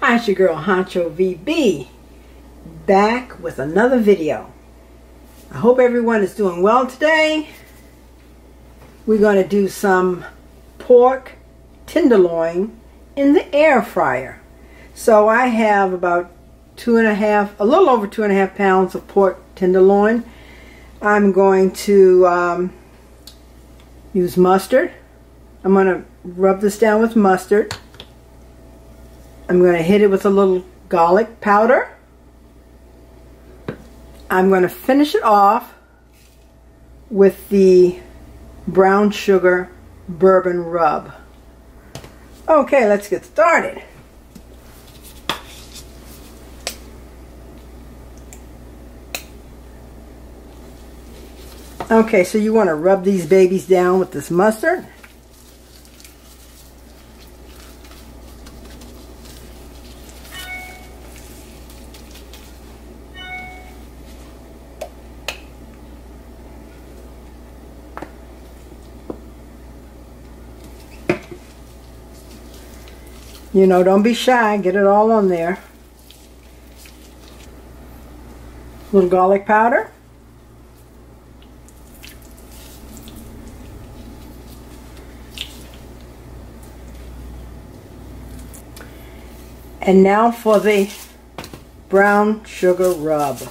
Hi, it's your girl hunchovb, back with another video. I hope everyone is doing well today. We're going to do some pork tenderloin in the air fryer. So I have about a little over 2.5 pounds of pork tenderloin. I'm going to use mustard. I'm going to rub this down with mustard. I'm going to hit it with a little garlic powder. I'm going to finish it off with the brown sugar bourbon rub. Okay, let's get started. Okay, so you want to rub these babies down with this mustard. You know, don't be shy. Get it all on there. Little garlic powder. And now for the brown sugar rub.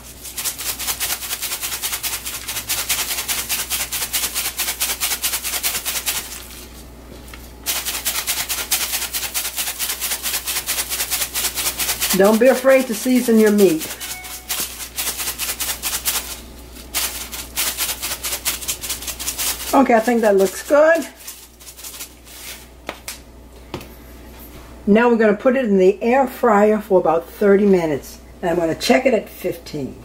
Don't be afraid to season your meat. Okay, I think that looks good. Now we're going to put it in the air fryer for about 30 minutes. And I'm going to check it at 15.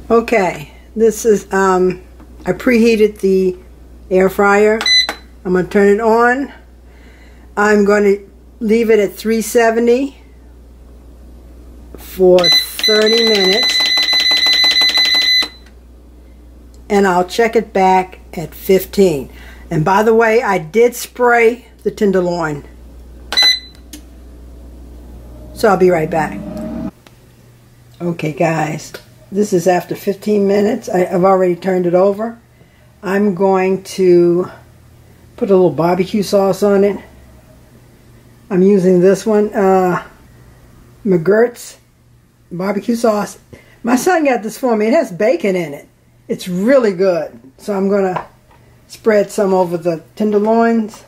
Okay, this is, I preheated the air fryer. I'm going to turn it on. I'm going to leave it at 370 for 30 minutes. And I'll check it back at 15. And by the way, I did spray the tenderloin. So I'll be right back. Okay guys, this is after 15 minutes. I've already turned it over. I'm going to put a little barbecue sauce on it. I'm using this one, McGurt's barbecue sauce. My son got this for me. It has bacon in it. It's really good. So I'm going to spread some over the tenderloins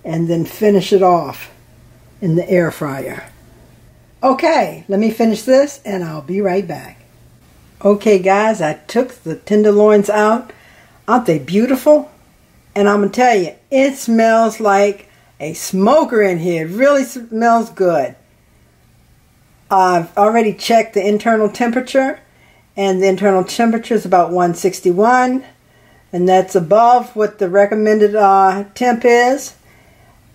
and then finish it off in the air fryer. Okay, let me finish this and I'll be right back. Okay guys, I took the tenderloins out. Aren't they beautiful? And I'm going to tell you, it smells like a smoker in here. It really smells good. I've already checked the internal temperature, and the internal temperature is about 161, and that's above what the recommended temp is.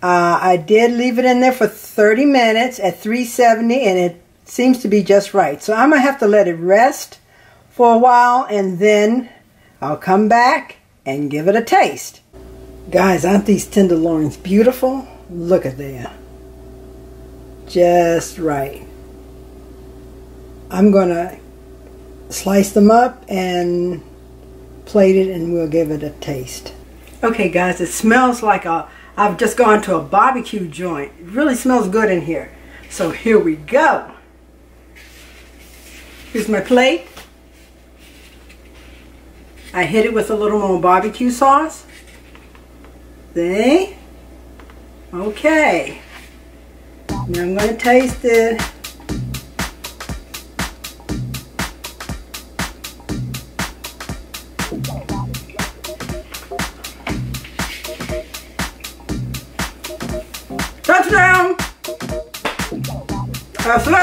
I did leave it in there for 30 minutes at 370, and it seems to be just right. So I'm going to have to let it rest for a while, and then I'll come back and give it a taste. Guys, aren't these tenderloins beautiful? Look at that. Just right. I'm going to slice them up and plate it, and we'll give it a taste. Okay guys, it smells like I've just gone to a barbecue joint. It really smells good in here. So here we go. Here's my plate. I hit it with a little more barbecue sauce. See? Okay. Now I'm going to taste it. Touchdown! That's it!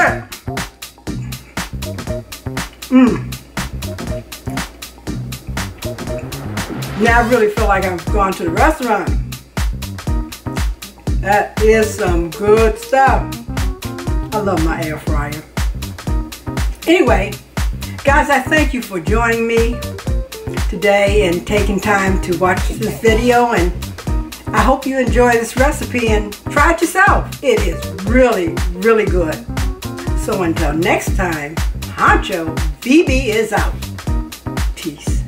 Now I really feel like I've gone to the restaurant. That is some good stuff. I love my air fryer. Anyway, guys, I thank you for joining me today and taking time to watch this video, and I hope you enjoy this recipe and try it yourself. It is really, really good. So until next time, Honcho VB is out. Peace.